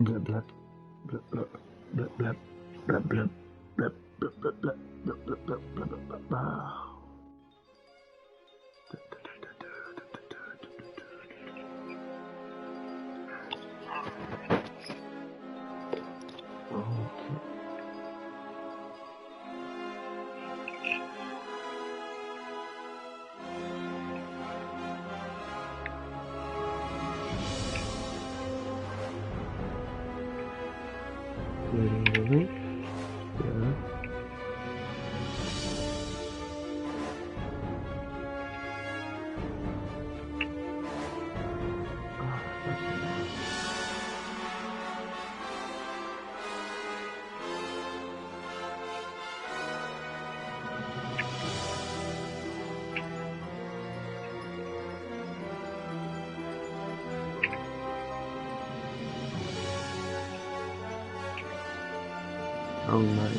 Blip blip blip blip blip blip blip blip blip blip blip blip blip blip blip blip blip blip. Really? Yeah. Oh, nice.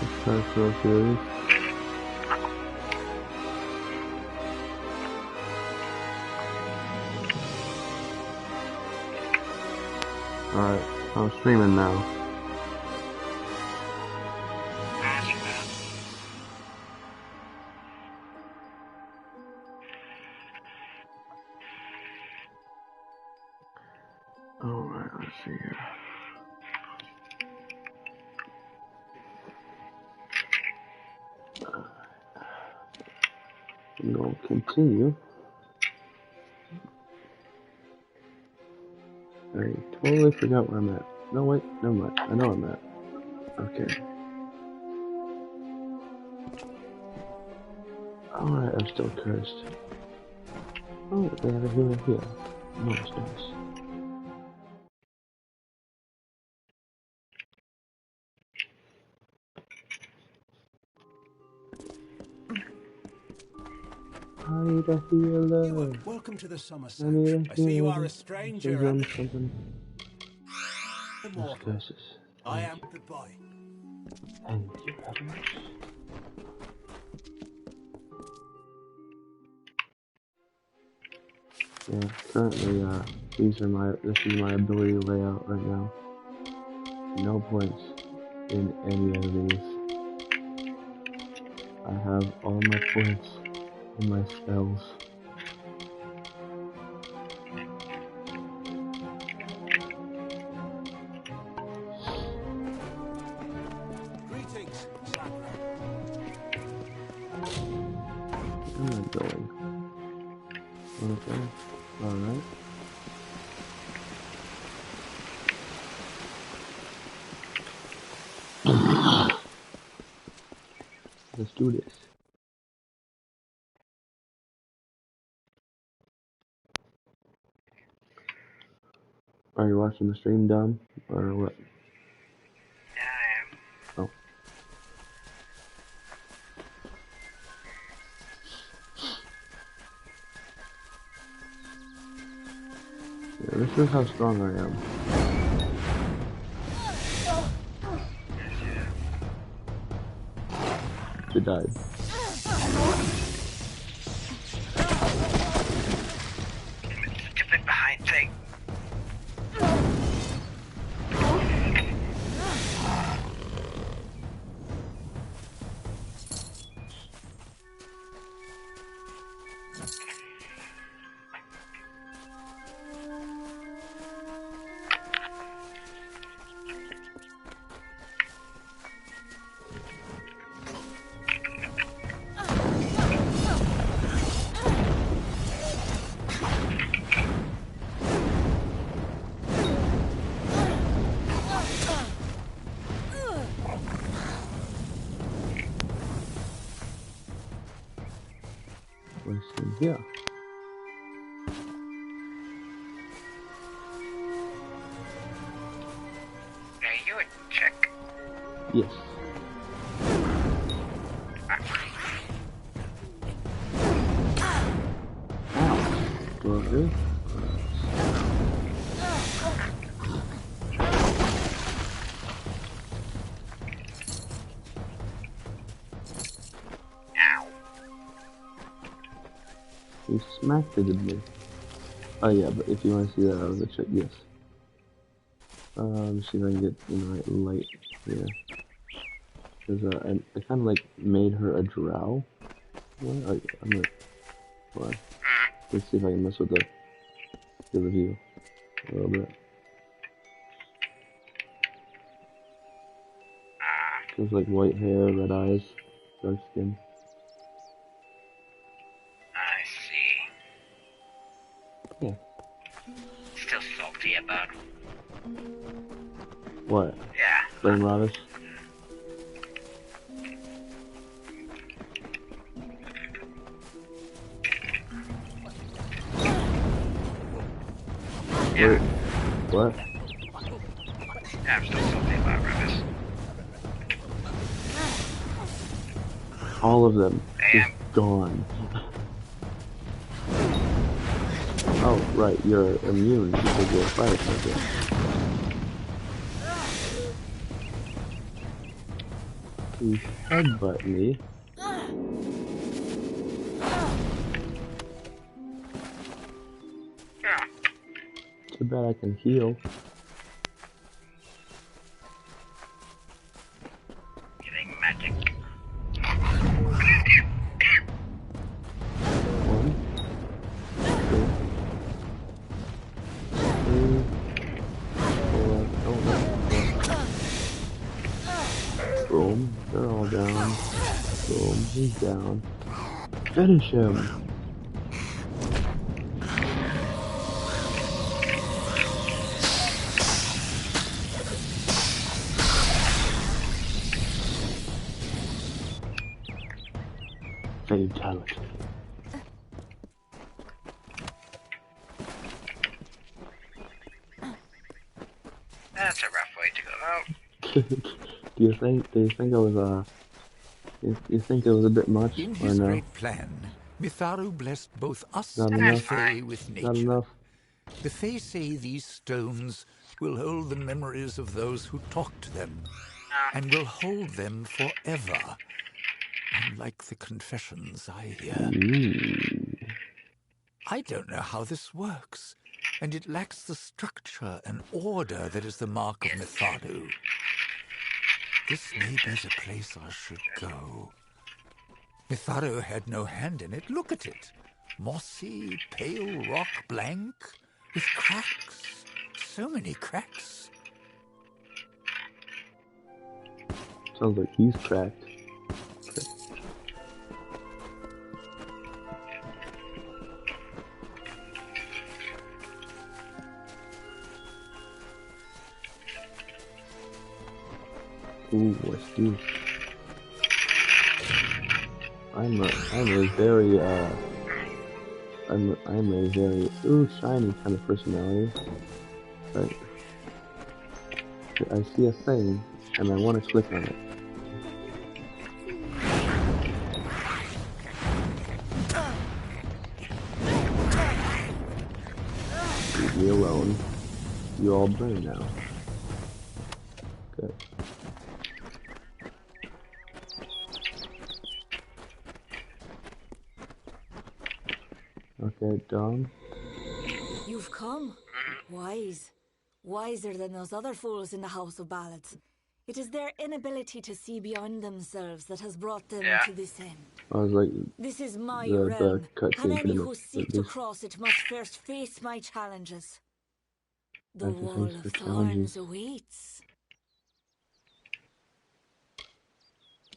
It's time for a series. Alright, I'm streaming now. Alright, let's see here. I'm going to continue. I totally forgot where I'm at. No, wait, never mind. I know I'm at. Okay. Alright, I'm still cursed. Oh, they have a healer here. Nice, nice. I need a healer. Welcome to the summer I need a healer. I see you are a stranger. Something. Those curses. I am the boy. Thank you very much. Yeah, currently, this is my ability layout right now. No points in any of these. I have all my points in my spells. Greetings, Where am I going? Okay, alright. Let's do this. Are you watching the stream, Dom? Or what? Yeah, I am. Oh. Yeah, this is how strong I am. She died. Stupid behind thing. What's in here? Are you a chick? Yes. Good. Ow. You smacked it at me. Oh yeah, but if you want to see that out of the check, yes. See if I can get the right light here. Cause I kind of like made her a drow. What? I'm gonna. Hold on. Let's see if I can mess with the review a little bit. She's like white hair, red eyes, dark skin. I see. Yeah. Still salty about. What? Yeah. Flame Radish? Yeah. What? Yeah, I'm still salty about Ravis. All of them. I Just am. gone. Oh, right, you're immune because you're a firefighter. Please headbutt me. Yeah. Too bad I can heal. Getting magic. One, two, three, four. Oh no. Boom. They're all down. Boom. He's down. Finish him. Fatality. That's a rough way to go out. Do you think it was you think it was a bit much In or his no? great plan, Mitharu blessed both us Not and the enough? Fae with Not nature. enough? The Fae say these stones will hold the memories of those who talked to them, and will hold them forever, unlike the confessions I hear. I don't know how this works, and it lacks the structure and order that is the mark of Mitharu. This may be the place I should go. Mitharu had no hand in it. Look at it. Mossy, pale rock blank, with cracks. So many cracks. Sounds like he's cracked. Ooh, what's this? I'm a very shiny kind of personality. But I see a thing and I want to click on it. Leave me alone. You all burn now. Good. Okay, Dom. You've come. Wise. Wiser than those other fools in the House of Ballads. It is their inability to see beyond themselves that has brought them to this end. I was like, This is my the realm, cutscene and any pretty who much. seek to cross it must first face my challenges. The Have to wall face of the thorns challenges. awaits.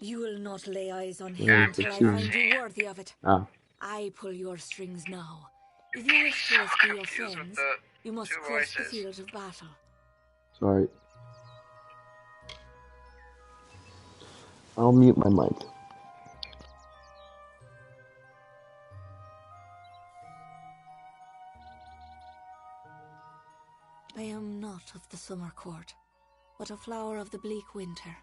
You will not lay eyes on him Yeah, until I it's find you worthy of it. Ah, I pull your strings now. If you wish to rescue your friends, you must cross the field of battle. sorry. I'll mute my mic. I am not of the summer court, but a flower of the bleak winter,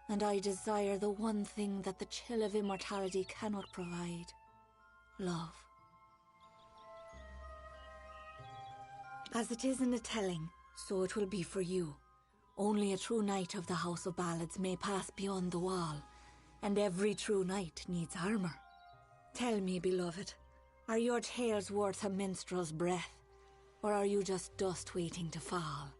and I desire the one thing that the chill of immortality cannot provide: love. As it is in the telling, so it will be for you. Only a true knight of the House of Ballads may pass beyond the wall, and every true knight needs armor. Tell me, beloved, are your tales worth a minstrel's breath? Or are you just dust waiting to fall?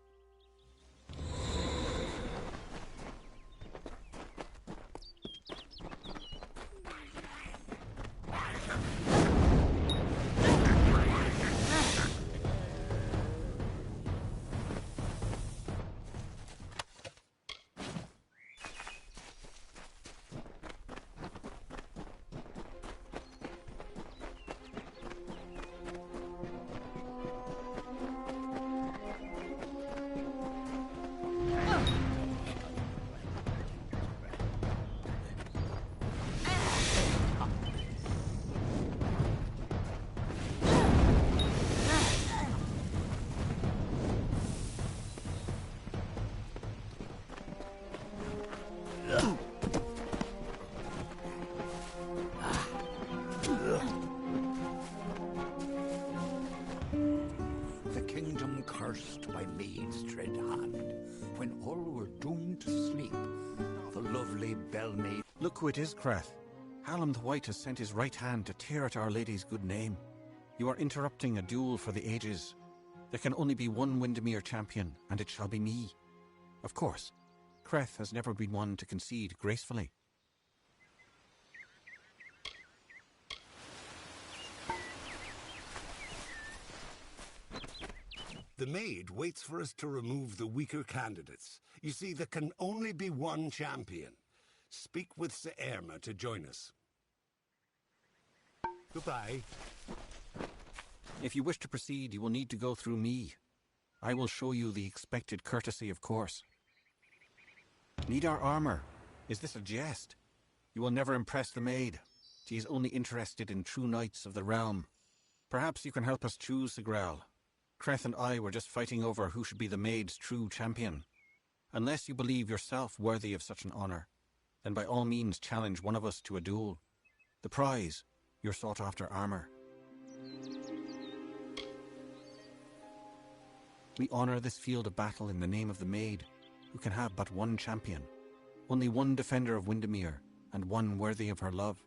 The kingdom cursed by Maid's dread hand, when all were doomed to sleep, the lovely Bellmaid... Look who it is, Creth. Hallam the White has sent his right hand to tear at Our Lady's good name. You are interrupting a duel for the ages. There can only be one Windermere champion, and it shall be me. Of course, Creth has never been one to concede gracefully. The maid waits for us to remove the weaker candidates. You see, there can only be one champion. Speak with Sir Erma to join us. Goodbye. If you wish to proceed, you will need to go through me. I will show you the expected courtesy, of course. Need our armor? Is this a jest? You will never impress the maid. She is only interested in true knights of the realm. Perhaps you can help us choose, Sigrel. Creth and I were just fighting over who should be the maid's true champion. Unless you believe yourself worthy of such an honor, then by all means challenge one of us to a duel. The prize, your sought-after armor. We honor this field of battle in the name of the maid, who can have but one champion. Only one defender of Windermere, and one worthy of her love.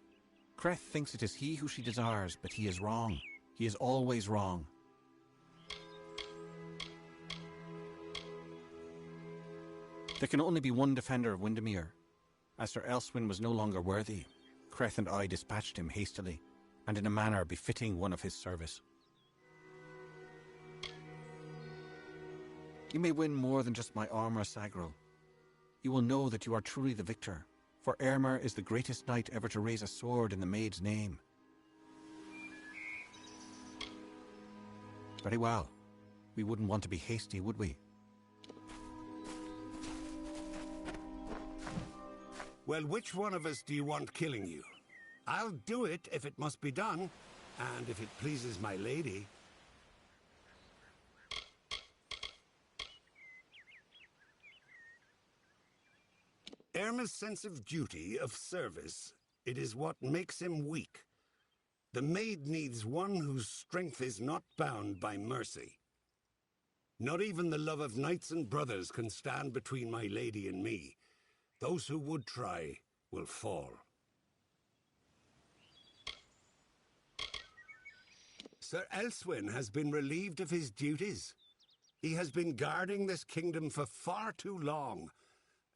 Creth thinks it is he who she desires, but he is wrong. He is always wrong. There can only be one defender of Windermere. As Sir Elswyn was no longer worthy, Creth and I dispatched him hastily, and in a manner befitting one of his service. You may win more than just my armor, Sagrel. You will know that you are truly the victor, for Ermer is the greatest knight ever to raise a sword in the maid's name. Very well. We wouldn't want to be hasty, would we? Well, which one of us do you want killing you? I'll do it if it must be done, and if it pleases my lady. Erma's sense of duty, of service, it is what makes him weak. The maid needs one whose strength is not bound by mercy. Not even the love of knights and brothers can stand between my lady and me. Those who would try will fall. Sir Elswyn has been relieved of his duties. He has been guarding this kingdom for far too long,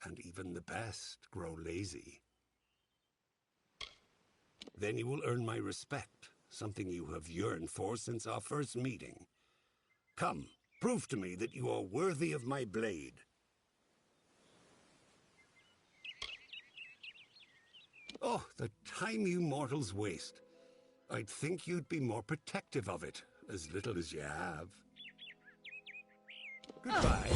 and even the best grow lazy. Then you will earn my respect, something you have yearned for since our first meeting. Come, prove to me that you are worthy of my blade. Oh, the time you mortals waste. I'd think you'd be more protective of it, as little as you have. Goodbye.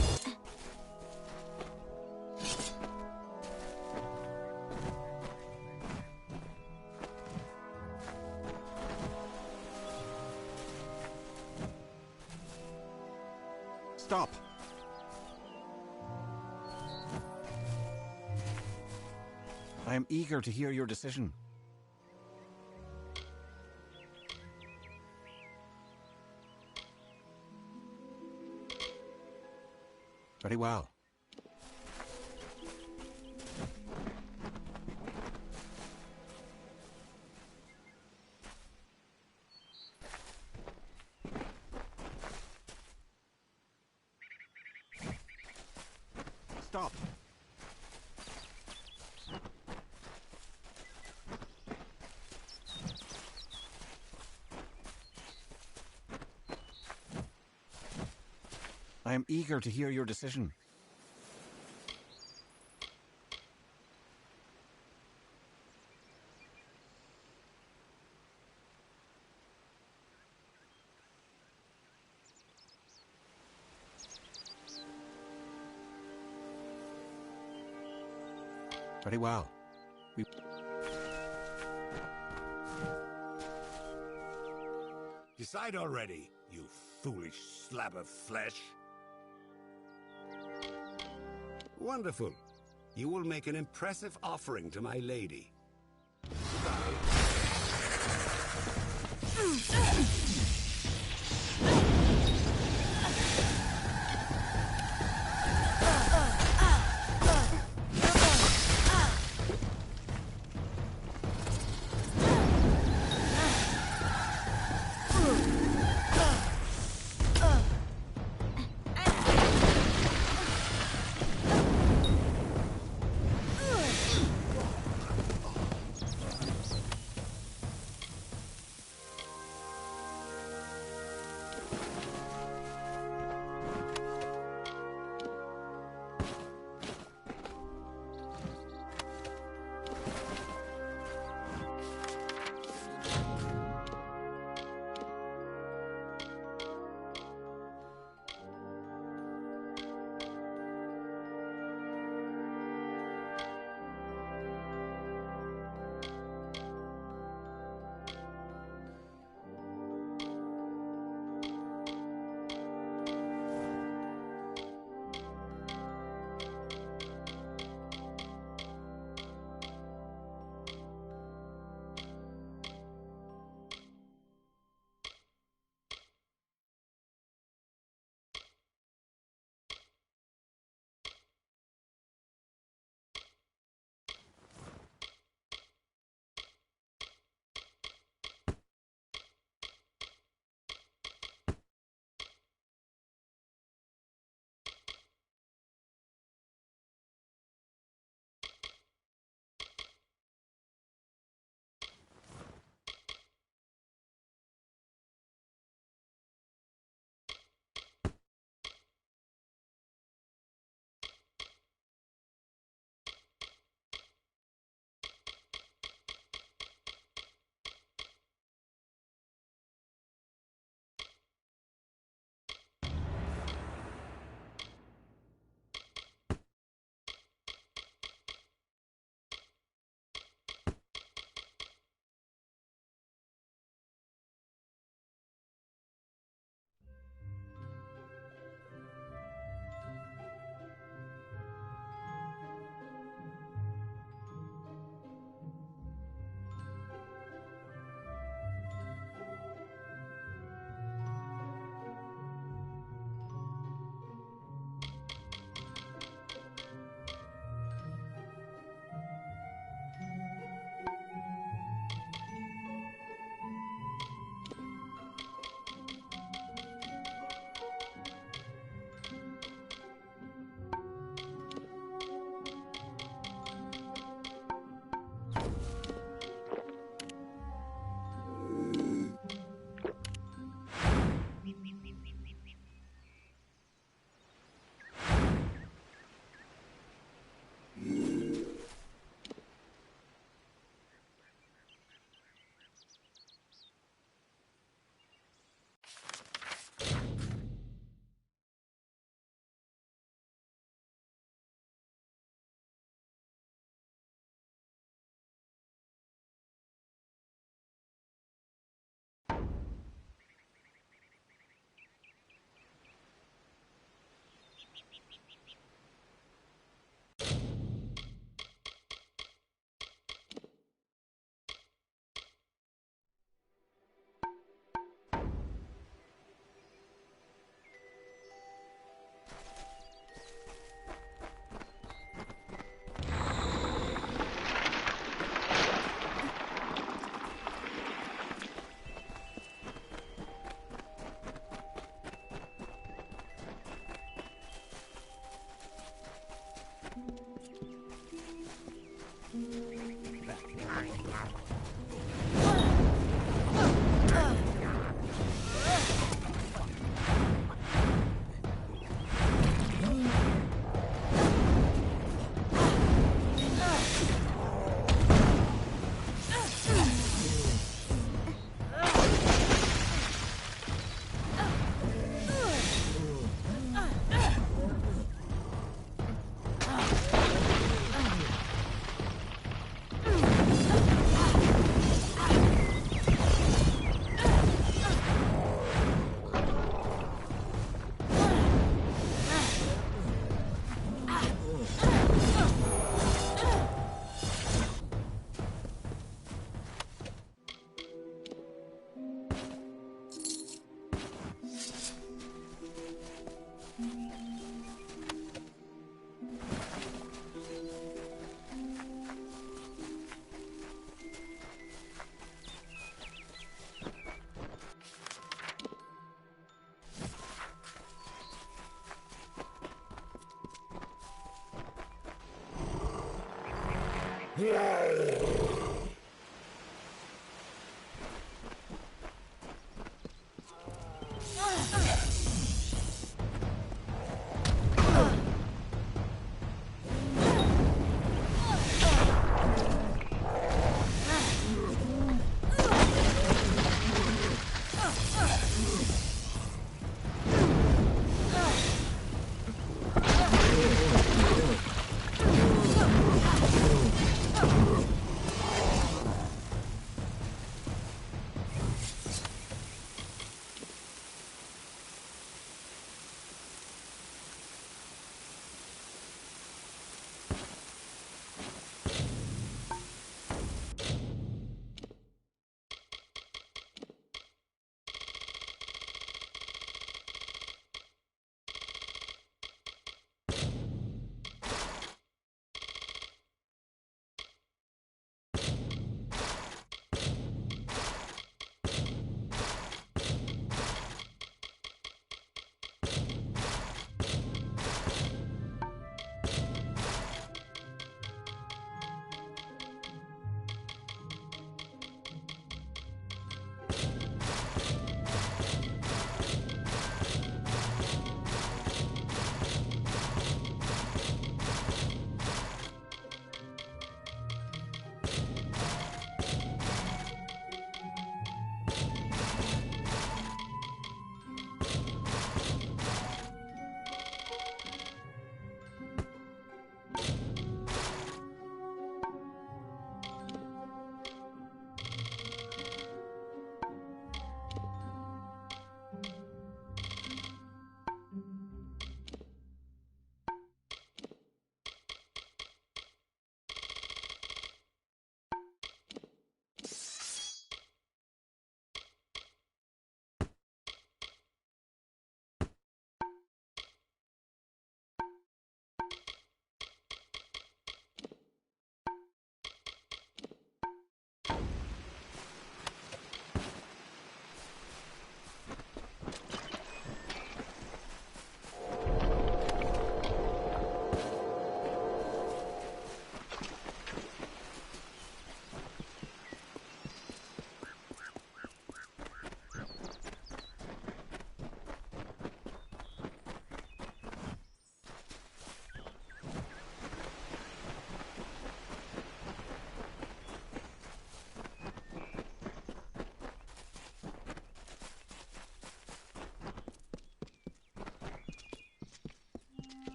Stop! I am eager to hear your decision. Very well. I am eager to hear your decision. Very well. Decide already, you foolish slab of flesh. Wonderful. You will make an impressive offering to my lady.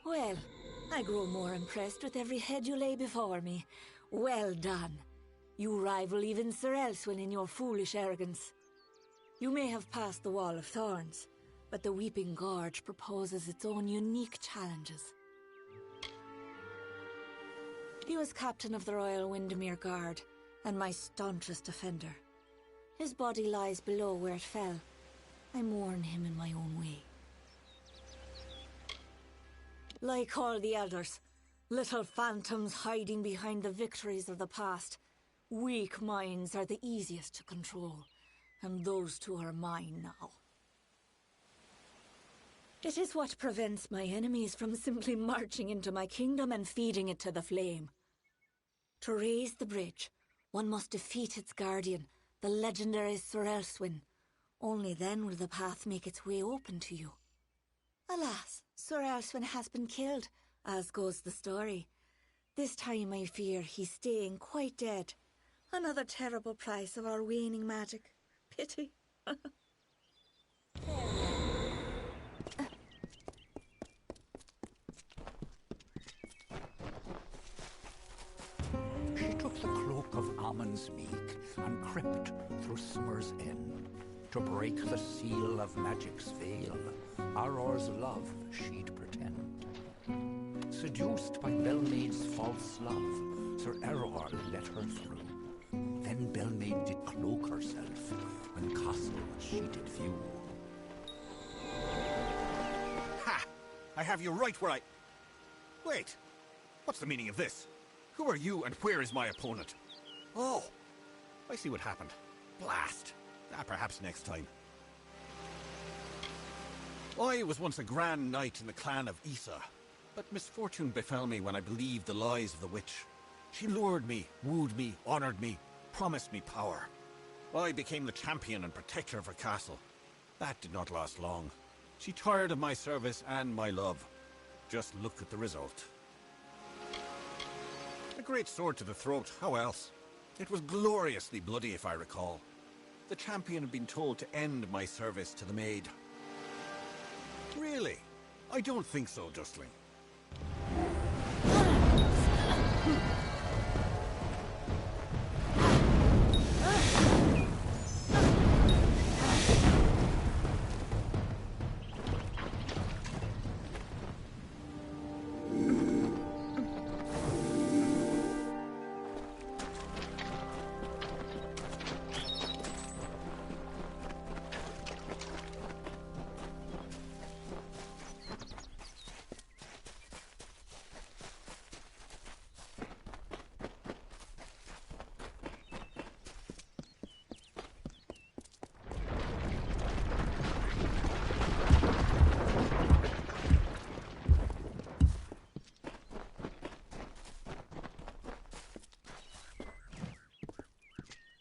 Well, I grow more impressed with every head you lay before me. Well done. You rival even Sir Elswin in your foolish arrogance. You may have passed the Wall of Thorns, but the Weeping Gorge proposes its own unique challenges. He was captain of the Royal Windermere Guard, and my staunchest defender. His body lies below where it fell. I mourn him in my own way. Like all the others, little phantoms hiding behind the victories of the past, weak minds are the easiest to control, and those two are mine now. It is what prevents my enemies from simply marching into my kingdom and feeding it to the flame. To raise the bridge, one must defeat its guardian, the legendary Sir Elswin. Only then will the path make its way open to you. Alas, Sir Elswin has been killed, as goes the story. This time I fear he's staying quite dead. Another terrible price of our waning magic. Pity. She took the cloak of Ammon's Meek and crept through summer's end to break the seal of magic's veil. Auror's love she'd pretend. Seduced by Belmaid's false love, Sir Auror let her through. Then Belmaid did cloak herself when castle she did view. Ha! I have you right where I... Wait! What's the meaning of this? Who are you and where is my opponent? Oh! I see what happened. Blast! Perhaps next time. I was once a grand knight in the clan of Issa, but misfortune befell me when I believed the lies of the witch. She lured me, wooed me, honored me, promised me power. I became the champion and protector of her castle. That did not last long. She tired of my service and my love. Just look at the result. A great sword to the throat, how else? It was gloriously bloody, if I recall. The champion had been told to end my service to the maid. Really? I don't think so, Dustling.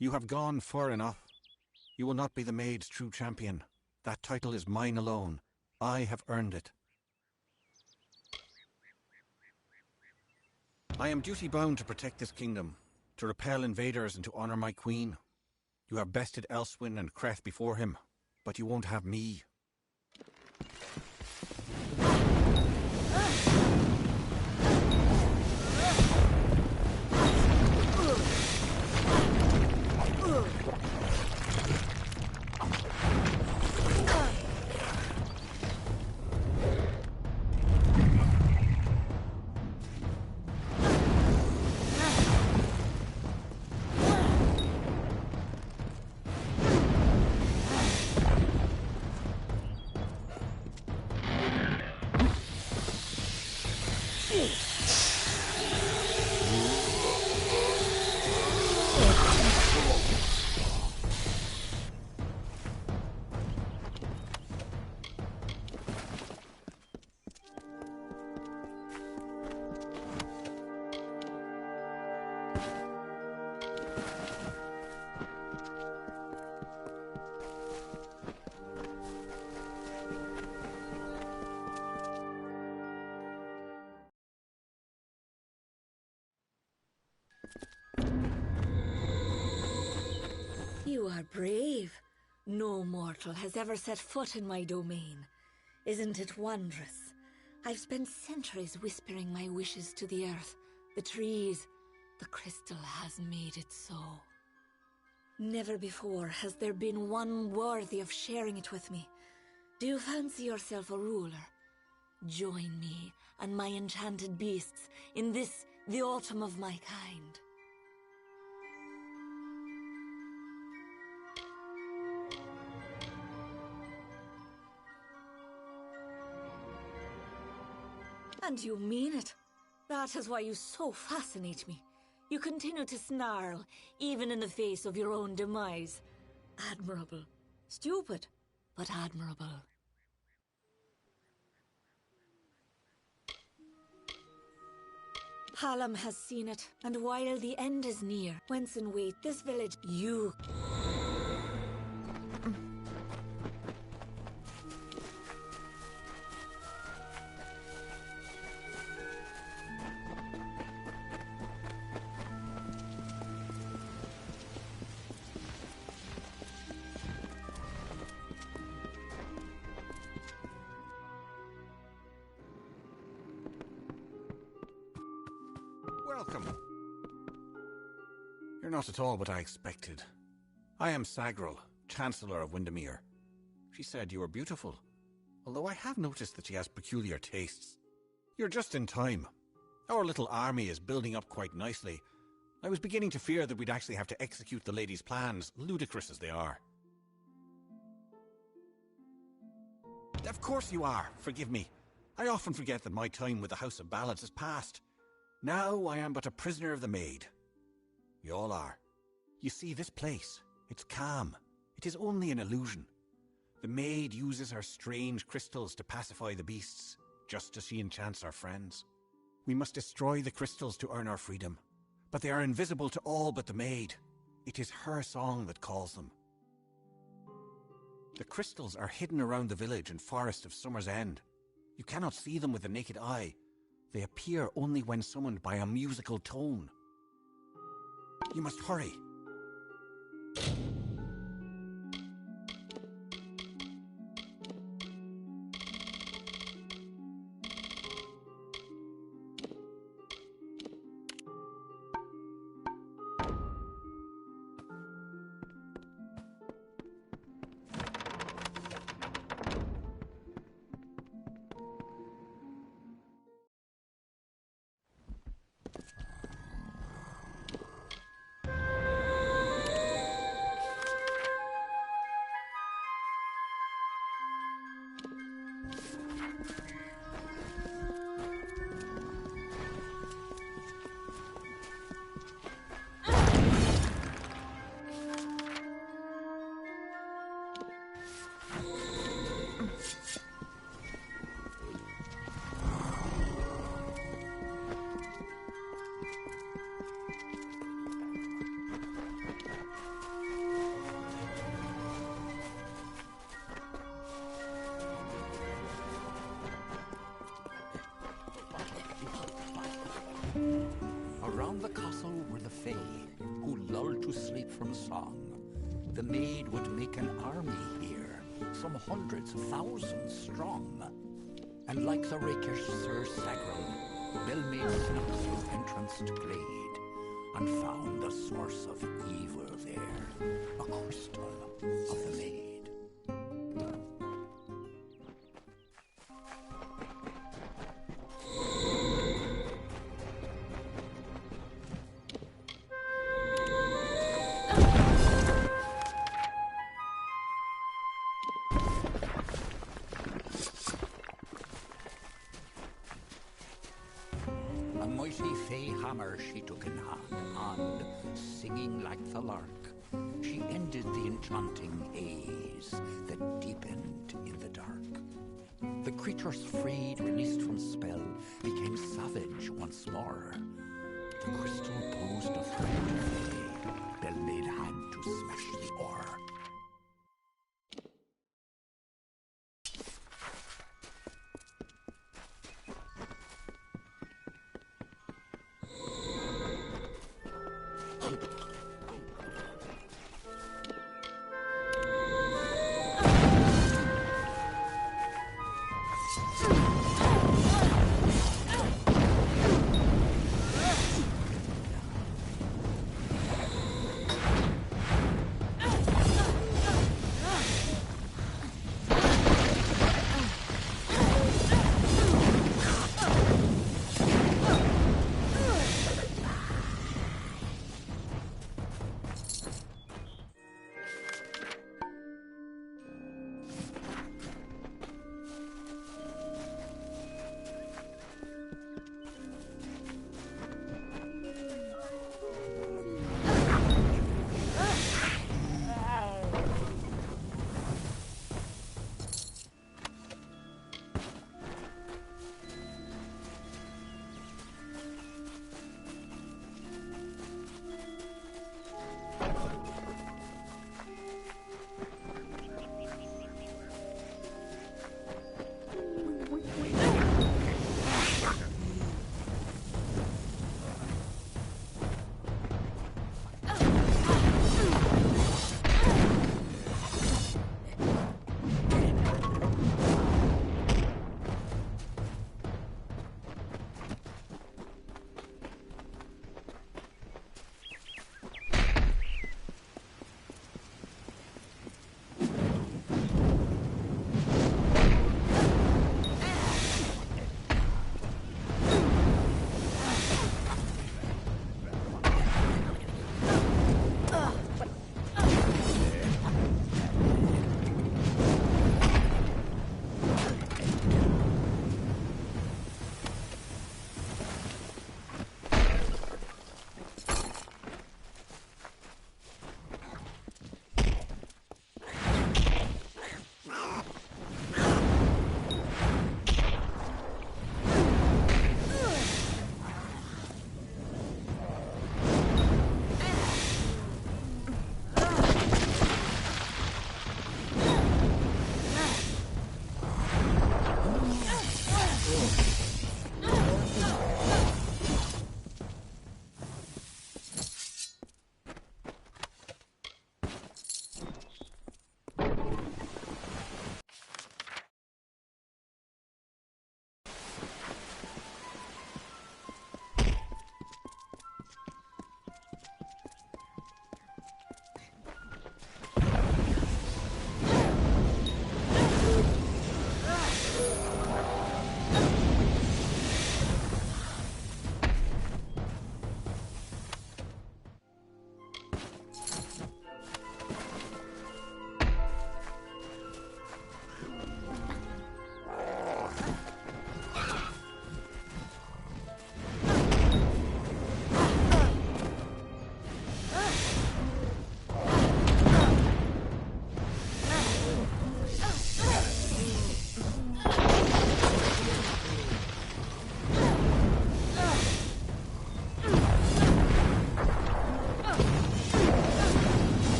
You have gone far enough. You will not be the maid's true champion. That title is mine alone. I have earned it. I am duty-bound to protect this kingdom, to repel invaders and to honor my queen. You have bested Elswyn and Creth before him, but you won't have me. You are brave. No mortal has ever set foot in my domain. Isn't it wondrous? I've spent centuries whispering my wishes to the earth, the trees. The crystal has made it so. Never before has there been one worthy of sharing it with me. Do you fancy yourself a ruler? Join me and my enchanted beasts in this, the autumn of my kind. And you mean it. That is why you so fascinate me. You continue to snarl, even in the face of your own demise. Admirable. Stupid, but admirable. Hallam has seen it, and while the end is near, whence in wait this village, you... Welcome. You're not at all what I expected. I am Sagril, Chancellor of Windermere. She said you were beautiful, although I have noticed that she has peculiar tastes. You're just in time. Our little army is building up quite nicely. I was beginning to fear that we'd actually have to execute the lady's plans, ludicrous as they are. Of course you are, forgive me. I often forget that my time with the House of Ballads is past. Now I am but a prisoner of the maid. You all are. You see, this place, it's calm. It is only an illusion. The maid uses her strange crystals to pacify the beasts, just as she enchants our friends. We must destroy the crystals to earn our freedom. but they are invisible to all but the maid. It is her song that calls them. The crystals are hidden around the village and forest of Summer's End. You cannot see them with the naked eye. They appear only when summoned by a musical tone. You must hurry. Around the castle were the Fae, who lulled to sleep from song. The maid would make an army here, some hundreds of thousands strong. And like the rakish Sir Sagrum, Bell made snuck through entranced glade, and found the source of evil there, a crystal of the maid. A mighty Fey hammer she took in hand, and, singing like the lark, she ended the enchanting haze that deepened in the dark. The creatures freed, released from spell, became savage once more. The crystal posed a threat to Fey. Belmaid had to smash the ore.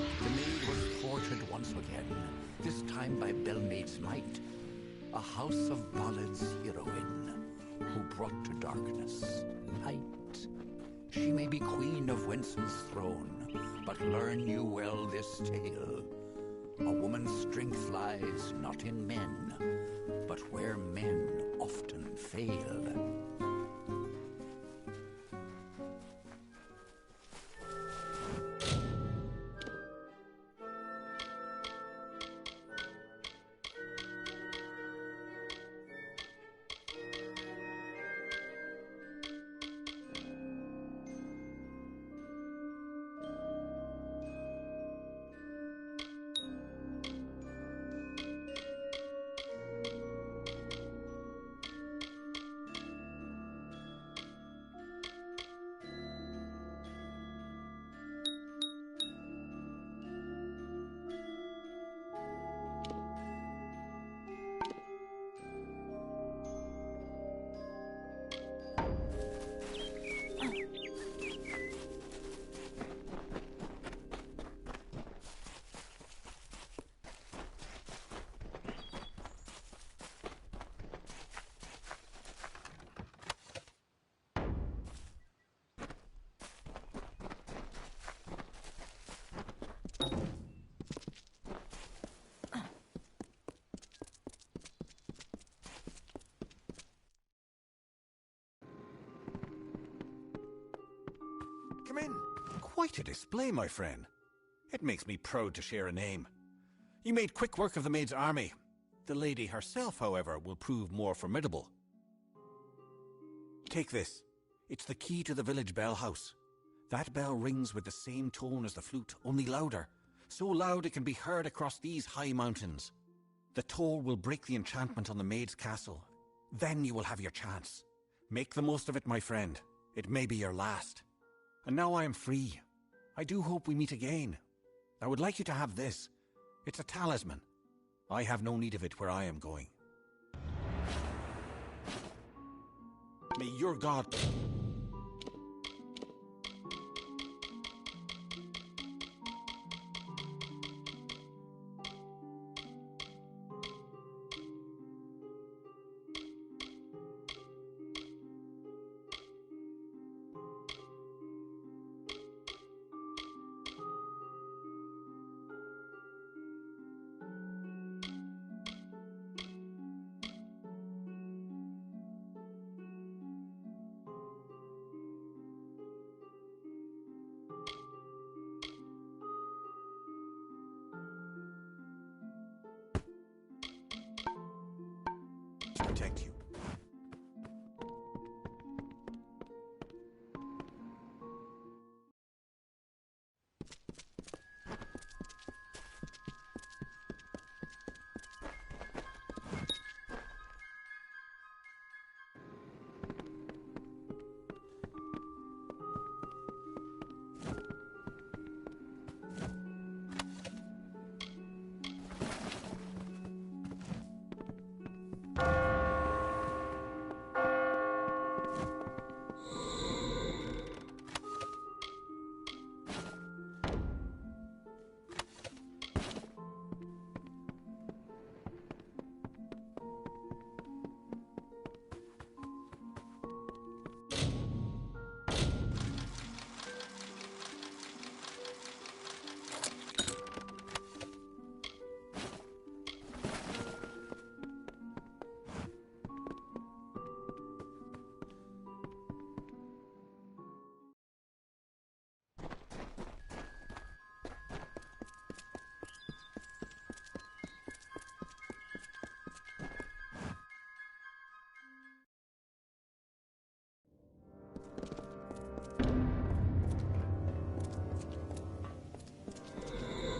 The maid was thwarted once again, this time by Belmaid's might, a house of ballads heroine, who brought to darkness light. She may be queen of Winston's throne, but learn you well this tale. A woman's strength lies not in men, but where men often fail. Come in. Quite a display, my friend. It makes me proud to share a name. You made quick work of the maid's army. The lady herself, however, will prove more formidable. Take this. It's the key to the village bell house. That bell rings with the same tone as the flute, only louder. So loud it can be heard across these high mountains. The toll will break the enchantment on the maid's castle. Then you will have your chance. Make the most of it, my friend. It may be your last. And now I am free. I do hope we meet again. I would like you to have this. It's a talisman. I have no need of it where I am going. May your god... protect you.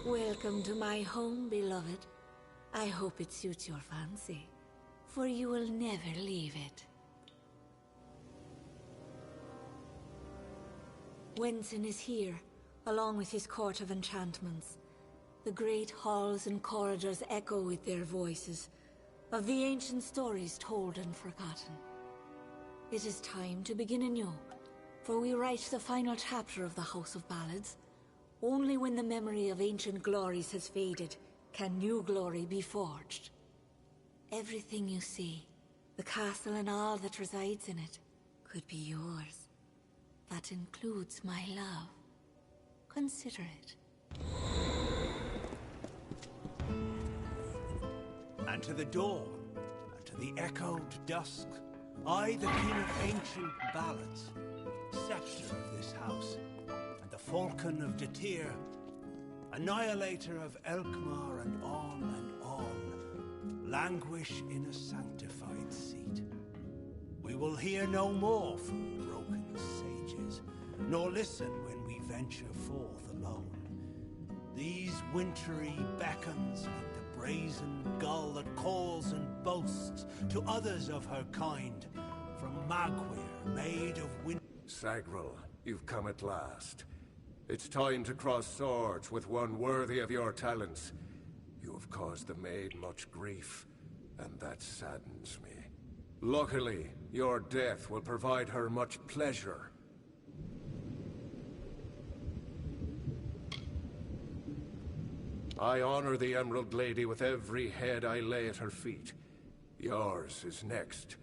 Welcome to my home, beloved. I hope it suits your fancy, for you will never leave it. Winston is here, along with his court of enchantments. The great halls and corridors echo with their voices, of the ancient stories told and forgotten. It is time to begin anew, for we write the final chapter of the House of Ballads. Only when the memory of ancient glories has faded can new glory be forged. Everything you see, the castle and all that resides in it, could be yours. That includes my love. Consider it. And to the dawn, and to the echoed dusk, I, the king of ancient ballads, scepter of this house, and the falcon of Detir, annihilator of Elkmar, and on, languish in a sanctified seat. We will hear no more from broken sages, nor listen when we venture forth alone. These wintry beckons like the brazen gull that calls and boasts to others of her kind, from Magwir, maid of wind. Sagril, you've come at last. It's time to cross swords with one worthy of your talents. You have caused the maid much grief, and that saddens me. Luckily, your death will provide her much pleasure. I honor the Emerald Lady with every head I lay at her feet. Yours is next.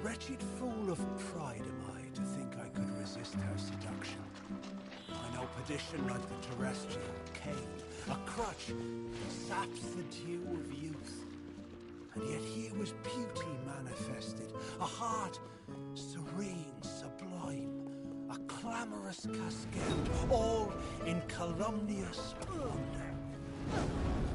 Wretched fool of pride am I to think I could resist her seduction. I know perdition like the terrestrial cane, a crutch that saps the dew of youth. And yet here was beauty manifested, a heart serene, sublime, a clamorous cascade, all in calumnious wonder.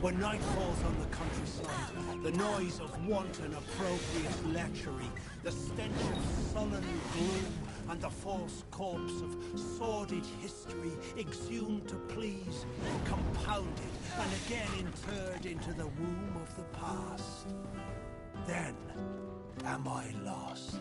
When night falls on the countryside, the noise of wanton appropriate lechery, the stench of sullen gloom, and the false corpse of sordid history exhumed to please, compounded, and again interred into the womb of the past. Then am I lost.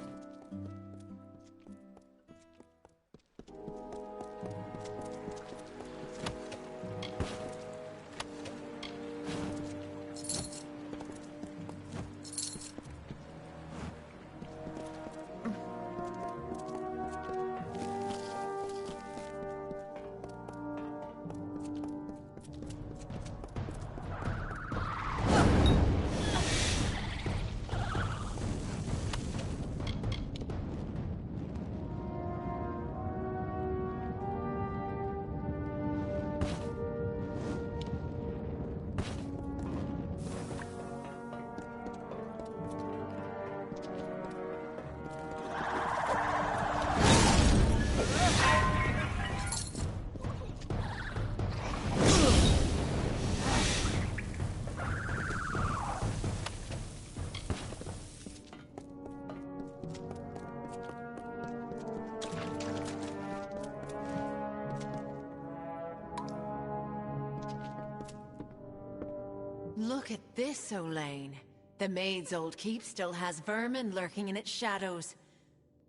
Look at this, Olaine. The maid's old keep still has vermin lurking in its shadows.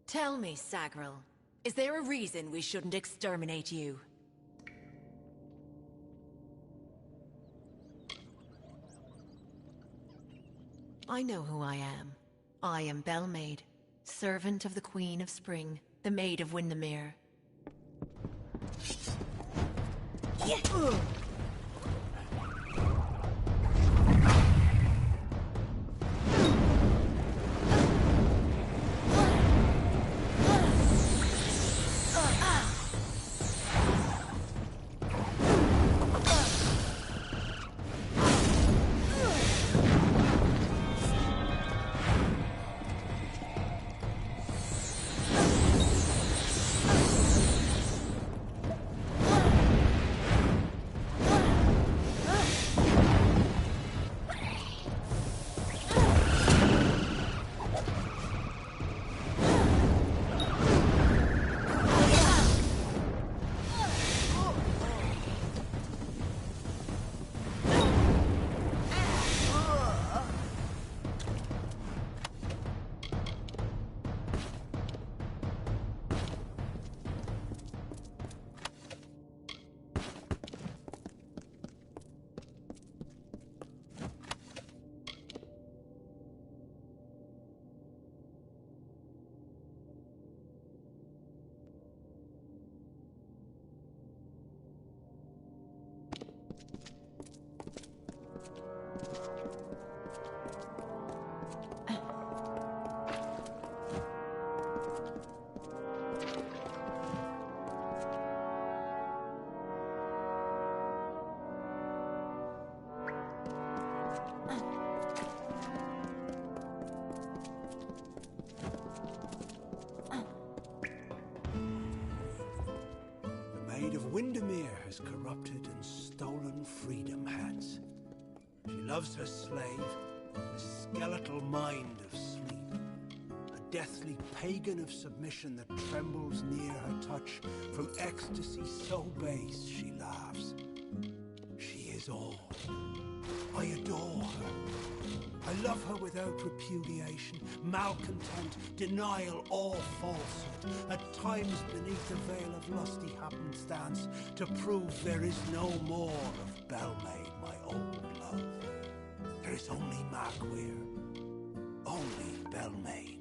Tell me, Sagril, is there a reason we shouldn't exterminate you? I know who I am. I am Belmaid, servant of the Queen of Spring, the Maid of Windermere. Windermere has corrupted and stolen freedom, Hans. She loves her slave, a skeletal mind of sleep, a deathly pagan of submission that trembles near her touch. From ecstasy so base she laughs. She is all. I adore her. I love her without repudiation, malcontent, denial, all falsehood, at times beneath the veil of lusty happenstance, to prove there is no more of Belmaid, my old love. There is only Markweir, only Belmaid.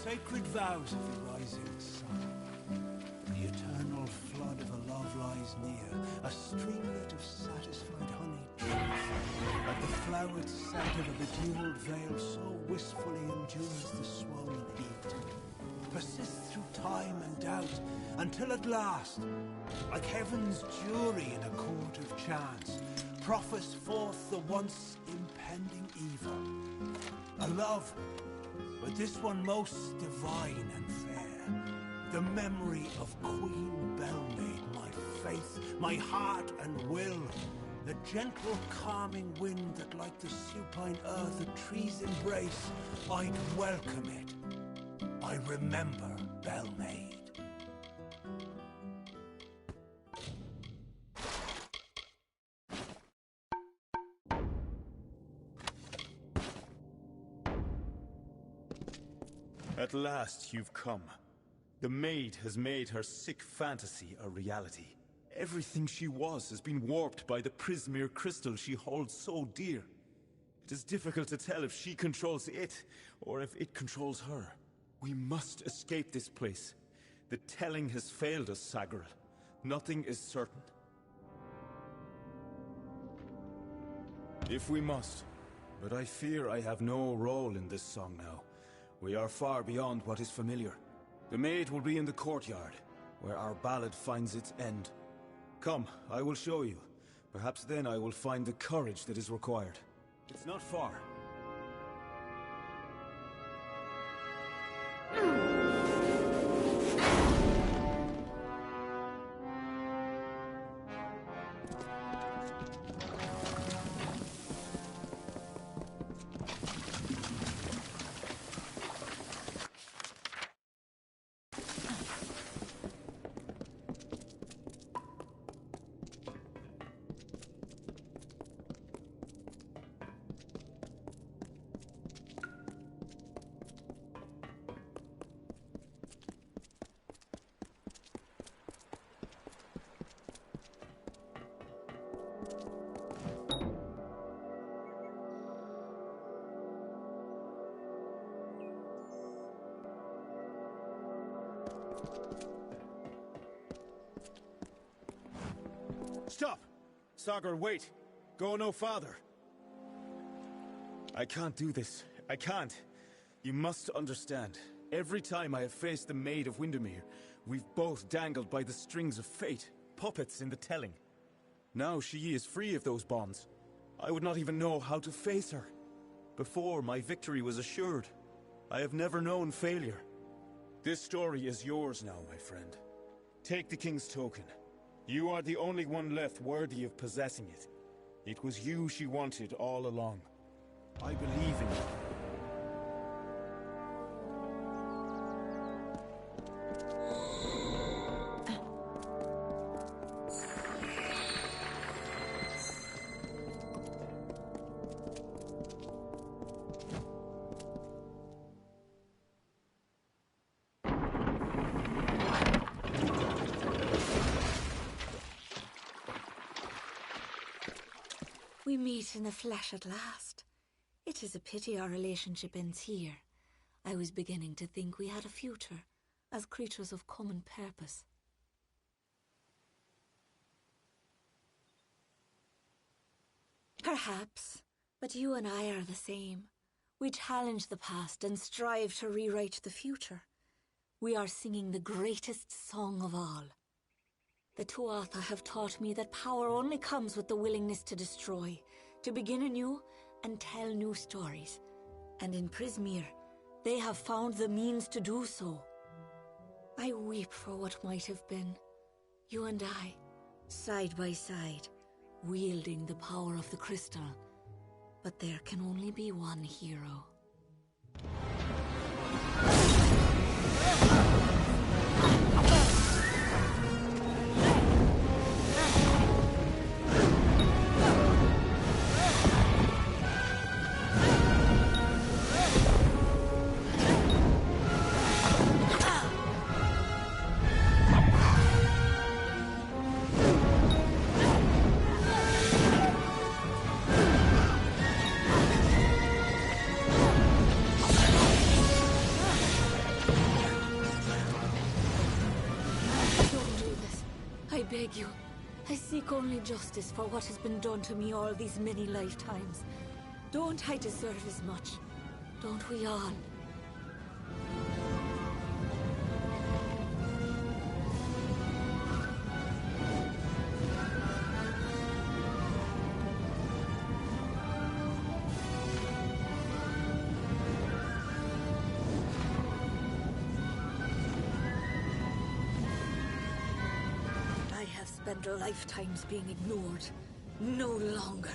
Sacred vows of the rising sun. The eternal flood of a love lies near, a streamlet of satisfied honey trickles, like the flowered scent of a bejeweled veil so wistfully endures the swollen heat. Persists through time and doubt, until at last, like heaven's jury in a court of chance, proffers forth the once impending evil. A love, but this one most divine and fair, the memory of Queen Belmaid, my faith, my heart and will, the gentle calming wind that like the supine earth a tree's embrace, I'd welcome it. I remember Belmaid. At last you've come. The maid has made her sick fantasy a reality. Everything she was has been warped by the Prismere crystal she holds so dear. It is difficult to tell if she controls it, or if it controls her. We must escape this place. The telling has failed us, Sagril. Nothing is certain. If we must. But I fear I have no role in this song now. We are far beyond what is familiar. The maid will be in the courtyard, where our ballad finds its end. Come, I will show you. Perhaps then I will find the courage that is required. It's not far. Stop! Sagar, wait! Go no farther! I can't do this. I can't. You must understand. Every time I have faced the Maid of Windermere, we've both dangled by the strings of fate, puppets in the telling. Now she is free of those bonds. I would not even know how to face her. Before, my victory was assured. I have never known failure. This story is yours now, my friend. Take the King's token. You are the only one left worthy of possessing it. It was you she wanted all along. I believe in you. We meet in the flesh at last. It is a pity our relationship ends here. I was beginning to think we had a future, as creatures of common purpose. Perhaps, but you and I are the same. We challenge the past and strive to rewrite the future. We are singing the greatest song of all. The Tuatha have taught me that power only comes with the willingness to destroy, to begin anew and tell new stories. And in Prismeer, they have found the means to do so. I weep for what might have been. You and I, side by side, wielding the power of the crystal. But there can only be one hero. I beg you. I seek only justice for what has been done to me all these many lifetimes. Don't I deserve as much? Don't we all? Spend lifetimes being ignored. No longer.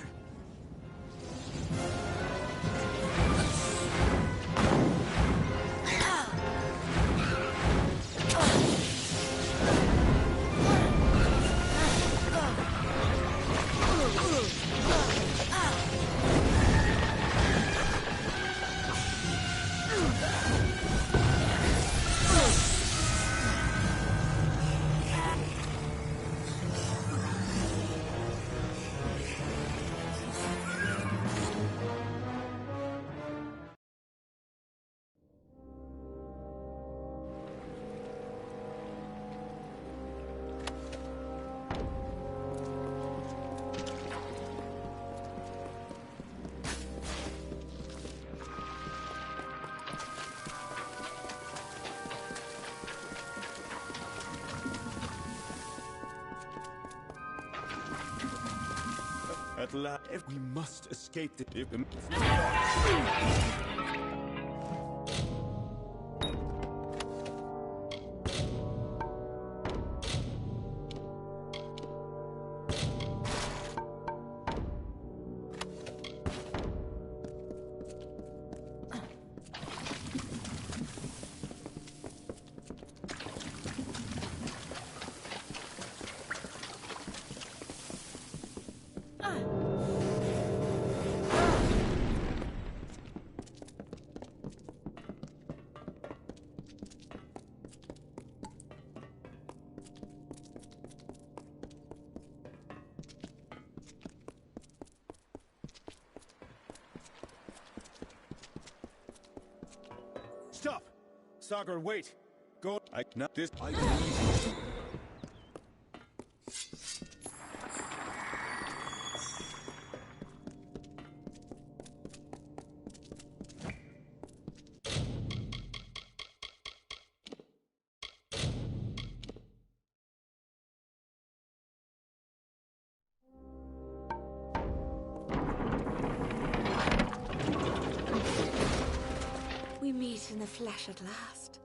At last, we must escape the... Stop! Sagar, wait! Go... Not this... We meet in the flesh at last.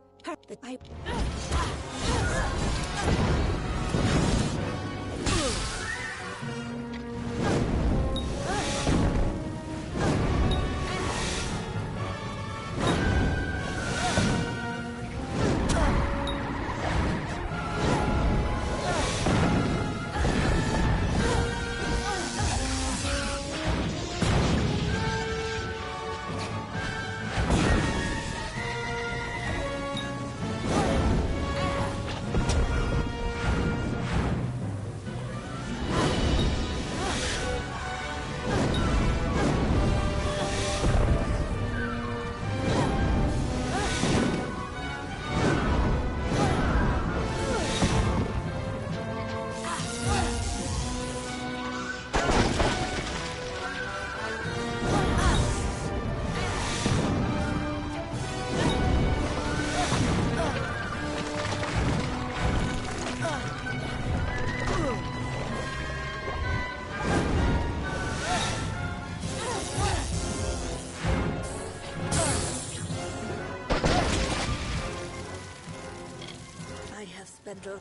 I have spent a...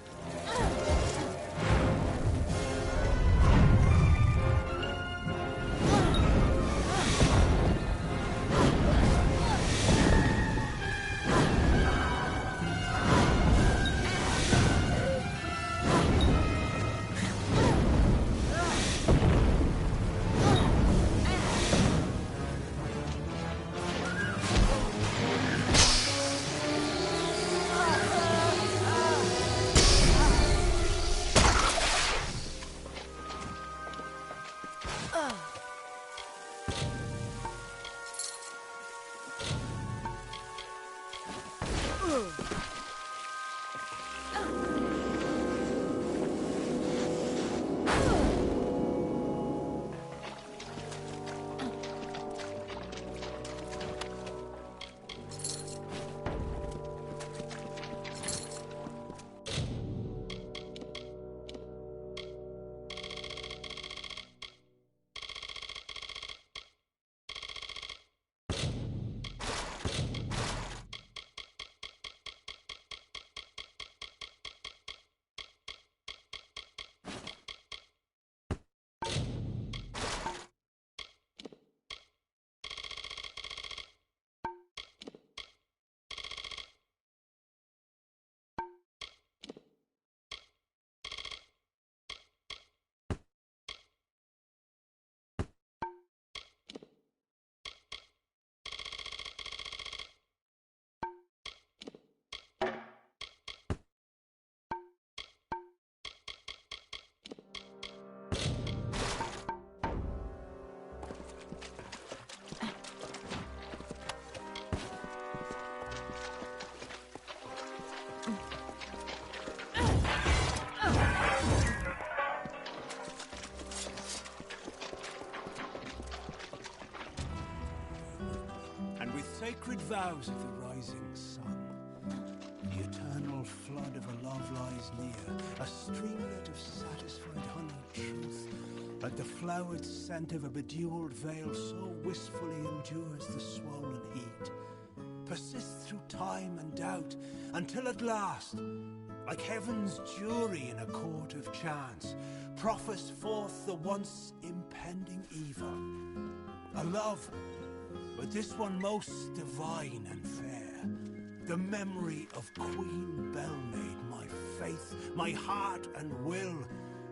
Sacred vows of the rising sun. The eternal flood of a love lies near, a streamlet of satisfied honeyed truth. like the flowered scent of a bedewed veil so wistfully endures the swollen heat, persists through time and doubt, until at last, like heaven's jury in a court of chance, proffers forth the once impending evil. A love, but this one most divine and fair, the memory of Queen Belmaid, my faith, my heart and will,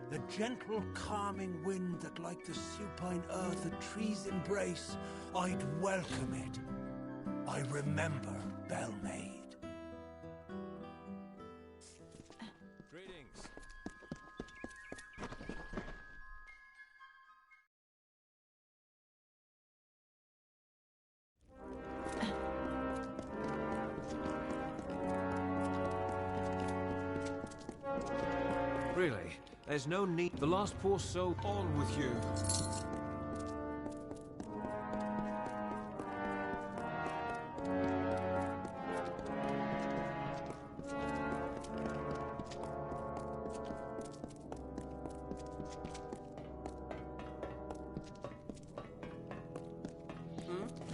the gentle calming wind that like the supine earth a tree's embrace, I'd welcome it. I remember Belmaid. Greetings. Really, there's no need. The last poor soul. All with you.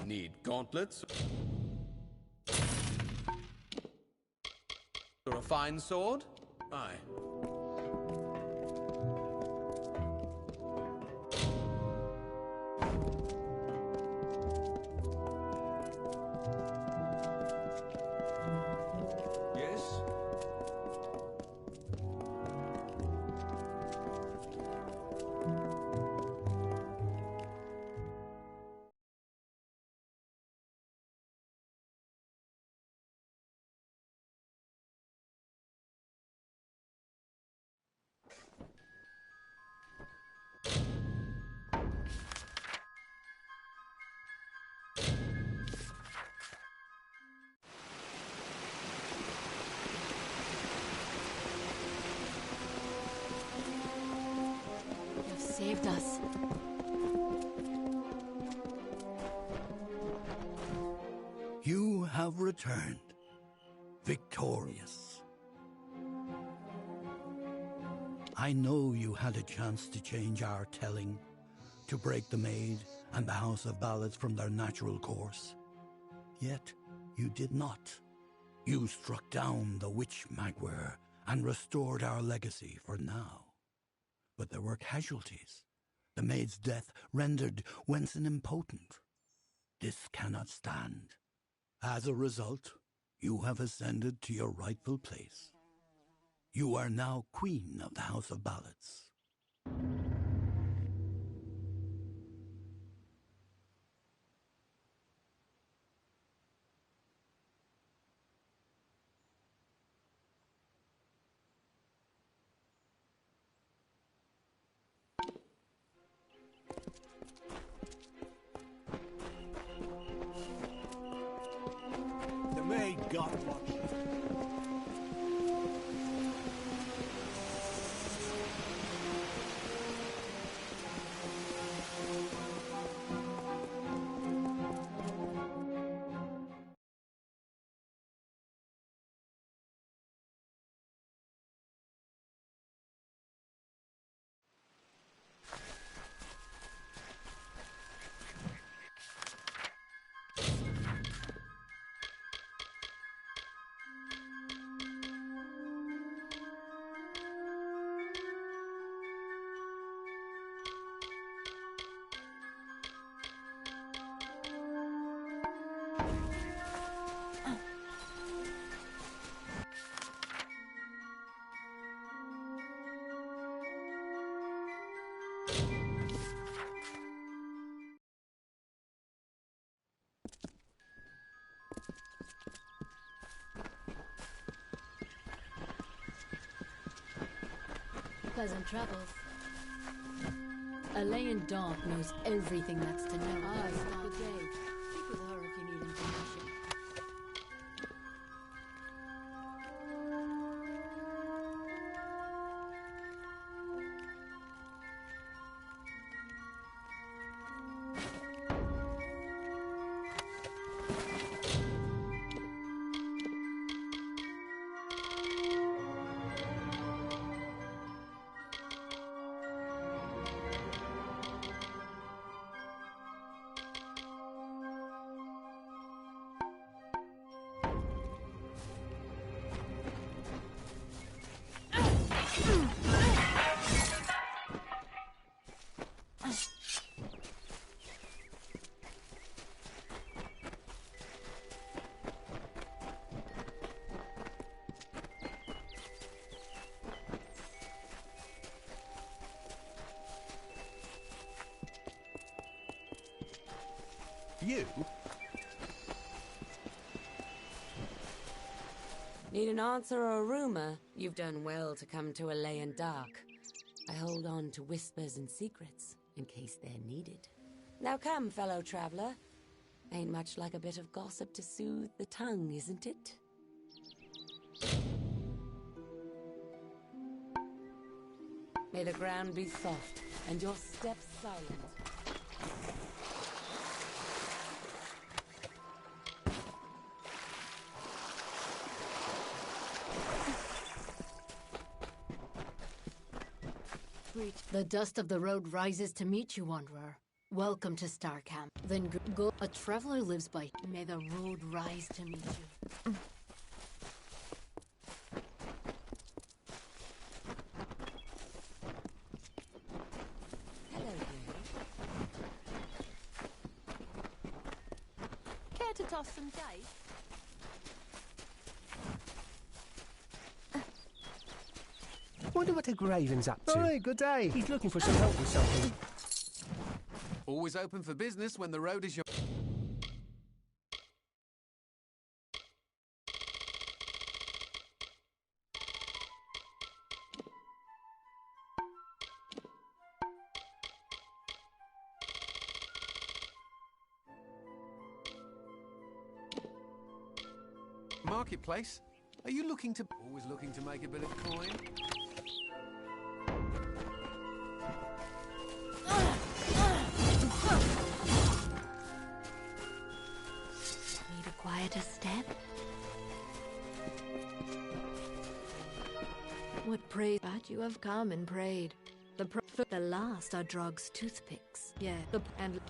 Need gauntlets? Or a fine sword? Aye. Yes? You've saved us. You have returned, victorious. I know you had a chance to change our telling, to break the Maid and the House of Ballads from their natural course. Yet you did not. You struck down the witch Magwer and restored our legacy for now. But there were casualties. The Maid's death rendered Wenson impotent. This cannot stand. As a result, you have ascended to your rightful place. You are now Queen of the House of Ballads. The maid got what she... Pleasant travels. Elaine Dark knows everything that's to know. Ah, it's not a day. Speak with her if you need information. You? Need an answer or a rumor? You've done well to come to Alayan Dark. I hold on to whispers and secrets in case they're needed. Now come, fellow traveler. Ain't much like a bit of gossip to soothe the tongue, isn't it? May the ground be soft and your steps silent. The dust of the road rises to meet you, wanderer. Welcome to Starcamp. Then go. A traveler lives by. May the road rise to meet you. Hello, Care to toss some dice? Wonder what a Graven's up to. Hi, good day. He's looking for some help with something. Always open for business when the road is your... Marketplace? Are you looking to... Always looking to make a bit of coin? Need a quieter step? What praise that you have come and prayed. The last are drugs, toothpicks. Yeah. And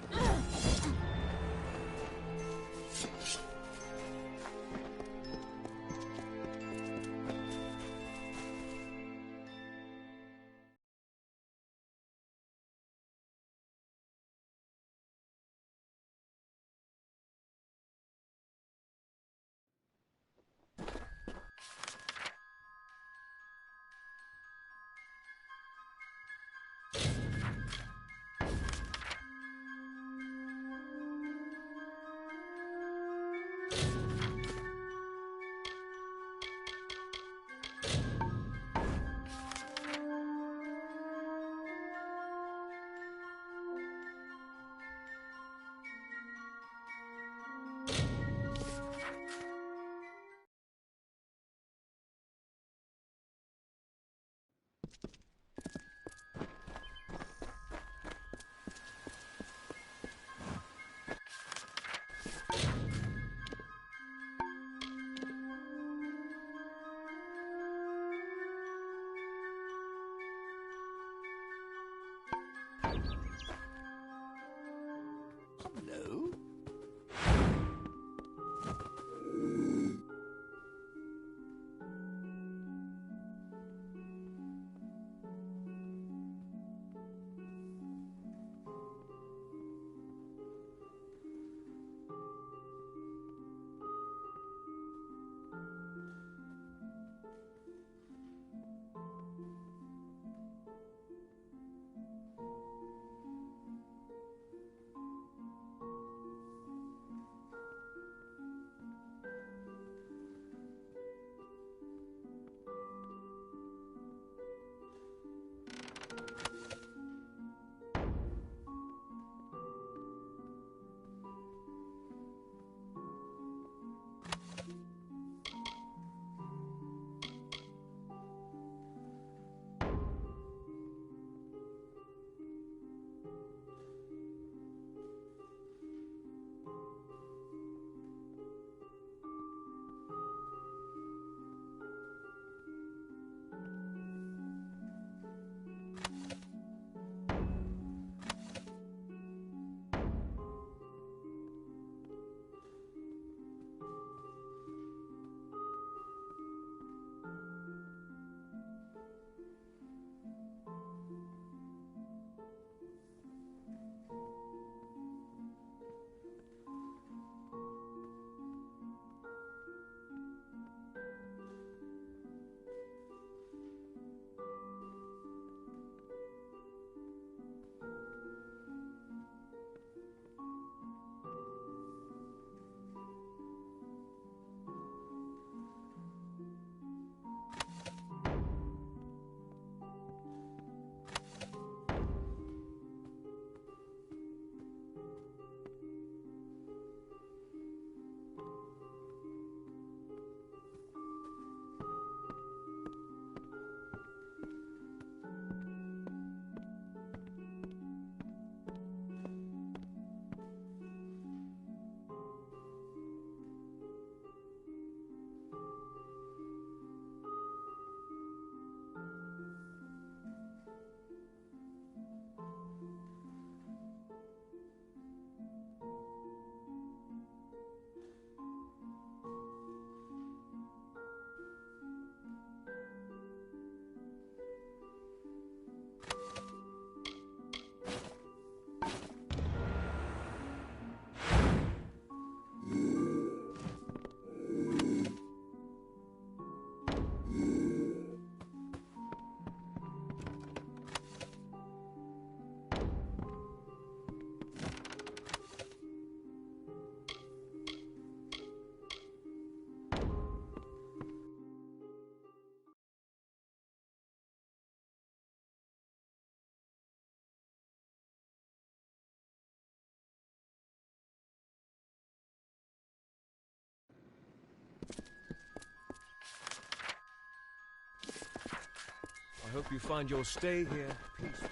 I hope you find your stay here peaceful.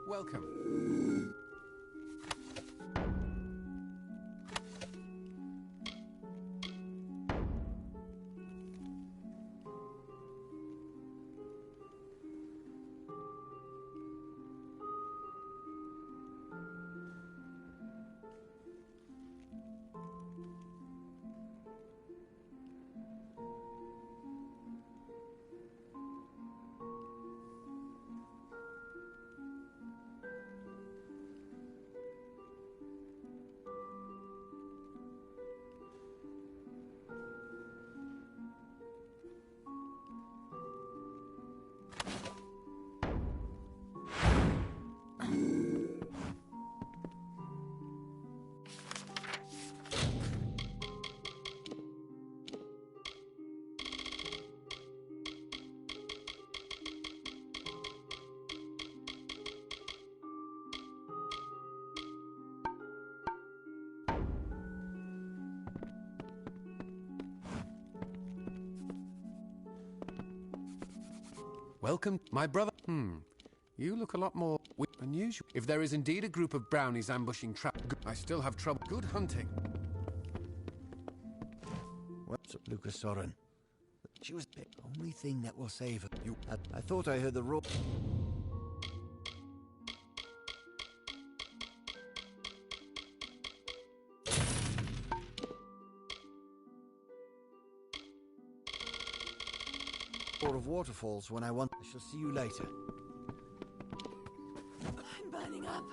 Welcome. Welcome, my brother. You look a lot more unusual. If there is indeed a group of brownies ambushing I still have trouble. Good hunting. What's up, Lucas Soren? She was the only thing that will save her. I thought I heard the roar. Of waterfalls when I want. I shall see you later. I'm burning up.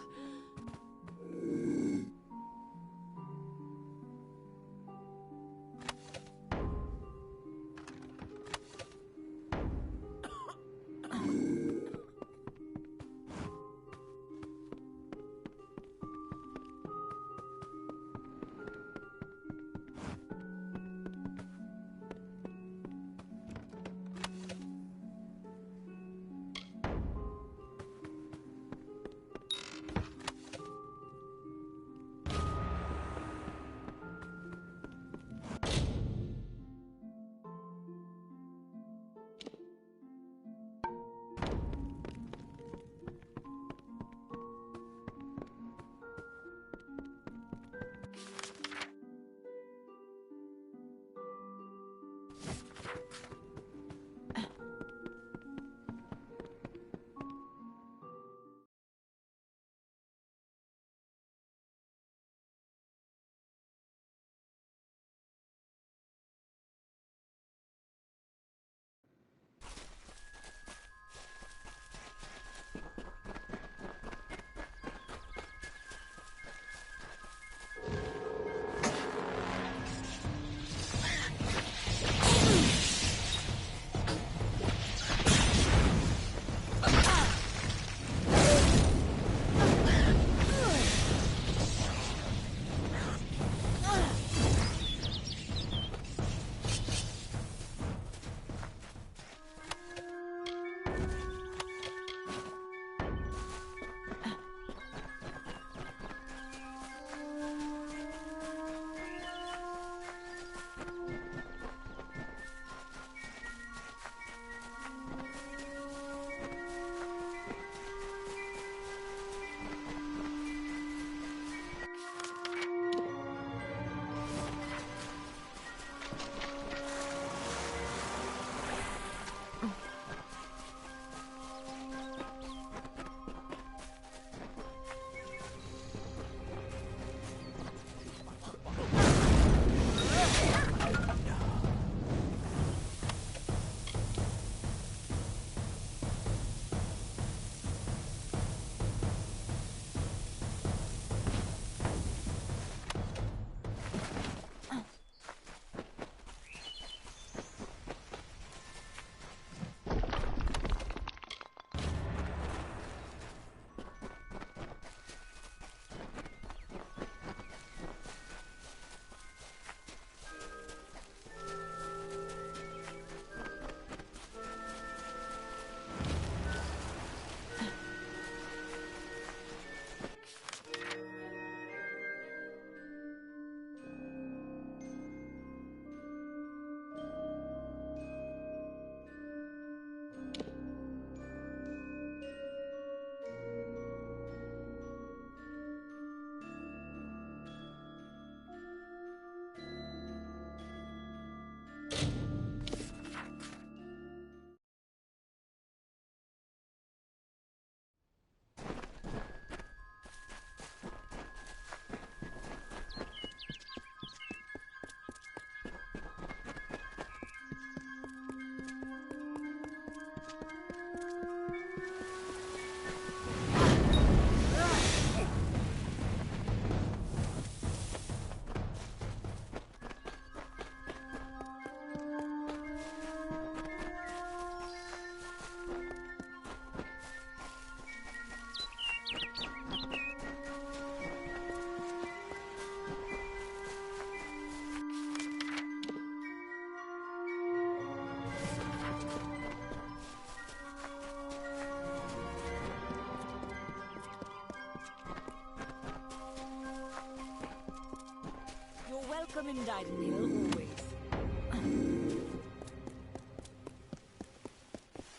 welcome in Didenhill always.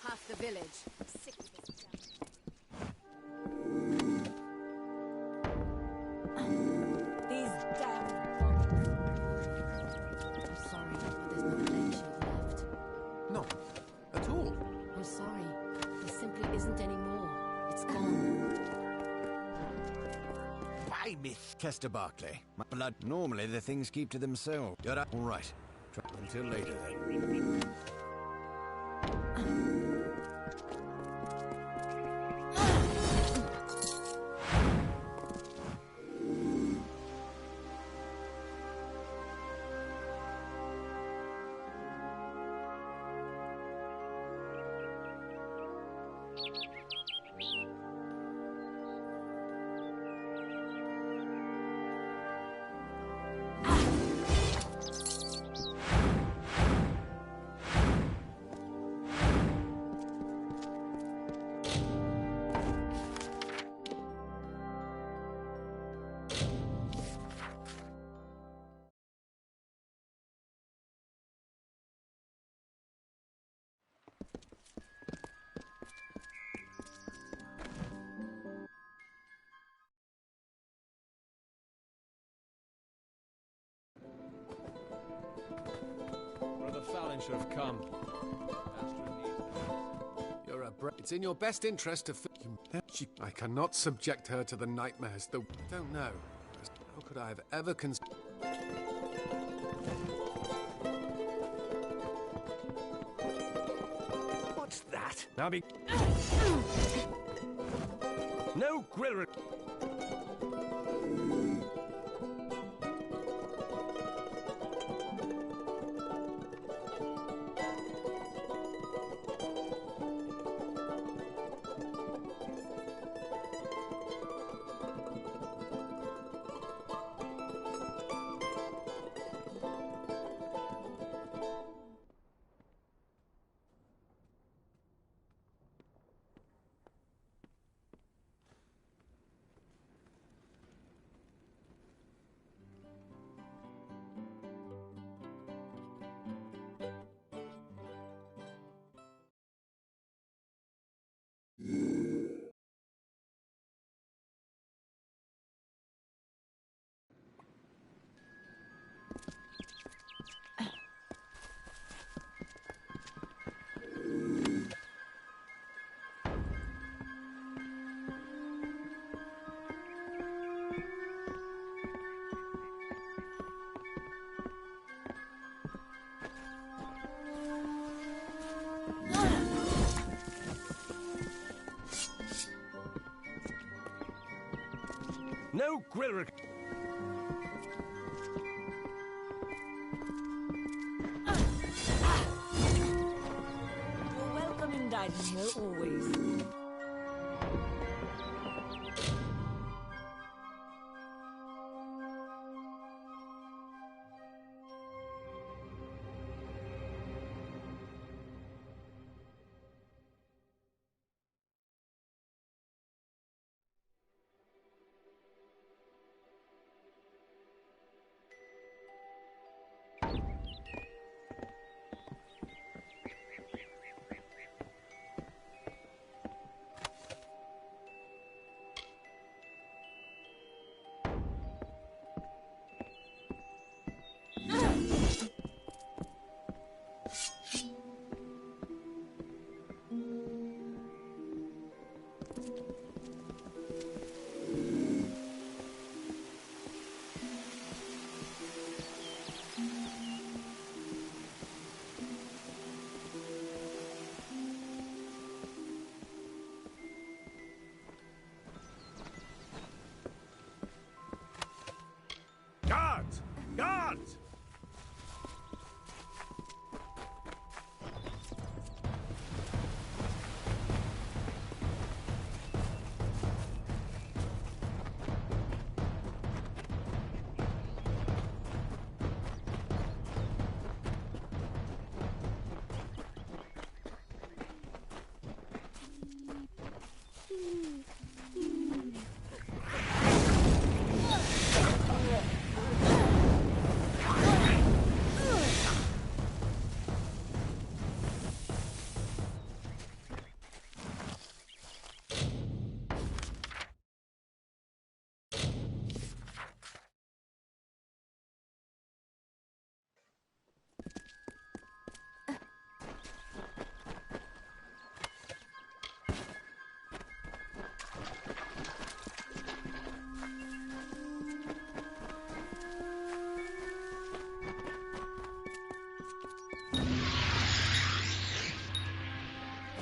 Half the village. Sick of this. These damn I'm sorry, but there's no place you've left. No, at all. I'm sorry. There simply isn't any more. It's gone. Why, Miss Kester Barclay? My blood. Normally the things keep to themselves. You're all right. Until later, then. Brother Fallon should have come. You're a It's in your best interest to... I cannot subject her to the nightmares. I don't know. How could I have ever What's that? Now be... No grill... No grill... You're welcome in Didenhill always. Guards! Guards!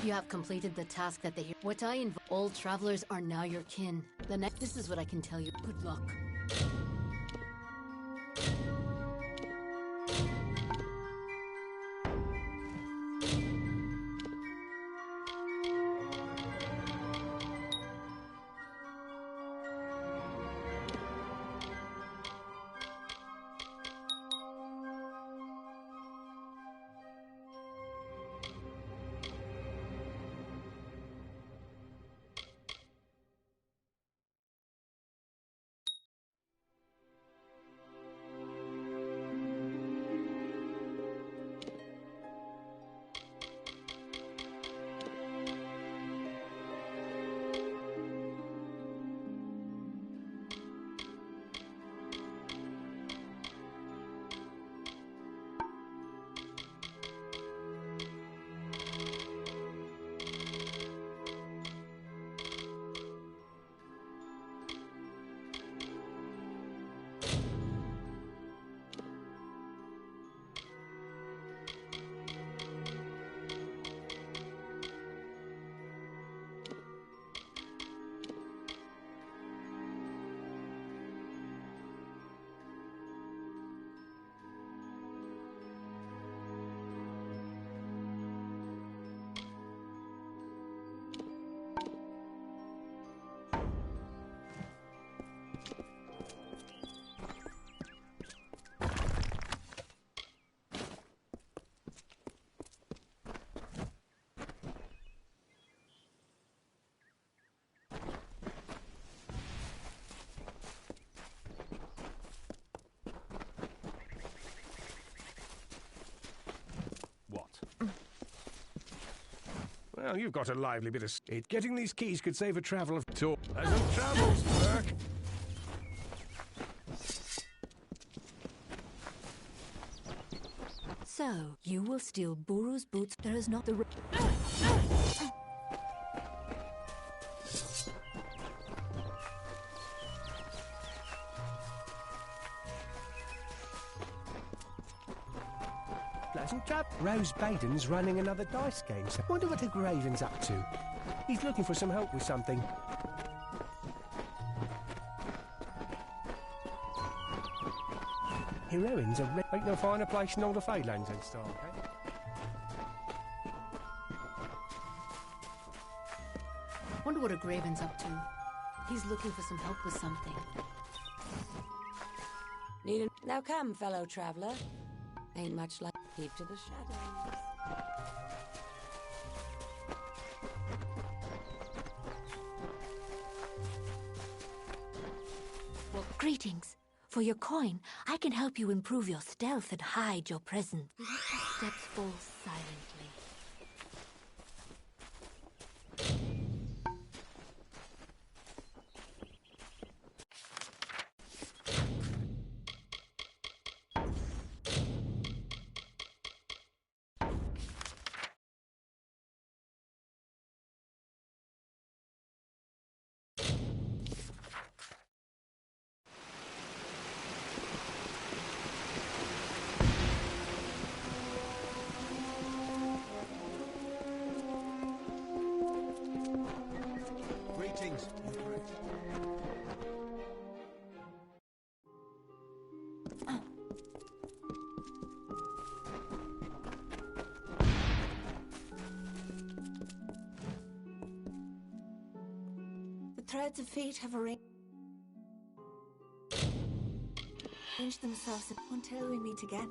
You have completed the task that they... What I involve... All travelers are now your kin. The next... This is what I can tell you. Good luck. Well, you've got a lively bit of... Getting these keys could save a travel of... Pleasant travels, Burke. So, you will steal Buru's boots. There is not the... Pleasant trap. Rose Baden's running another dice game. So wonder what a Graven's up to. He's looking for some help with something. Heroines are... Ain't no finer place in all the Feylands than Stark, eh? Wonder what a Graven's up to. He's looking for some help with something. Now come, fellow traveler. Ain't much like... Keep to the shadows. Well, greetings. For your coin, I can help you improve your stealth and hide your presence. Let your steps fall silently. Greetings. The threads of fate have arranged themselves until we meet again.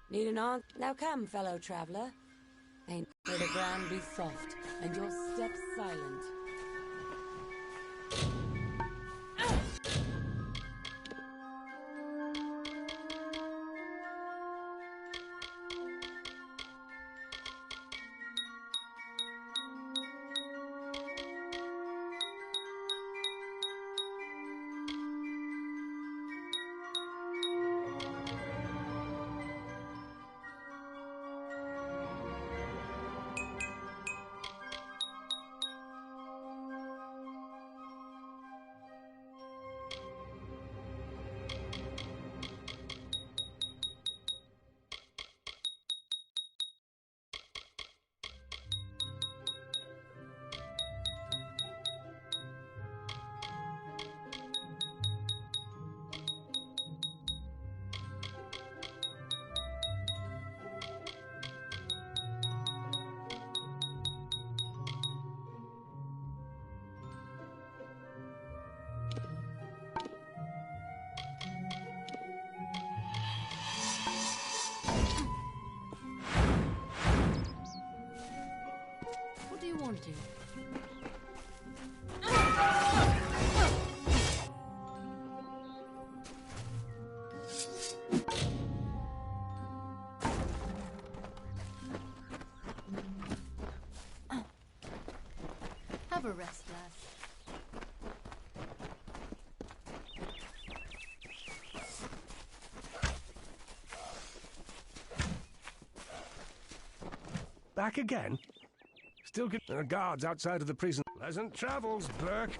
Need an answer? Now come, fellow traveler. Ain't may the ground be soft and your steps silent. wanting. Have a rest, lass. Back again? Still get... There are guards outside of the prison. Pleasant travels, Burke.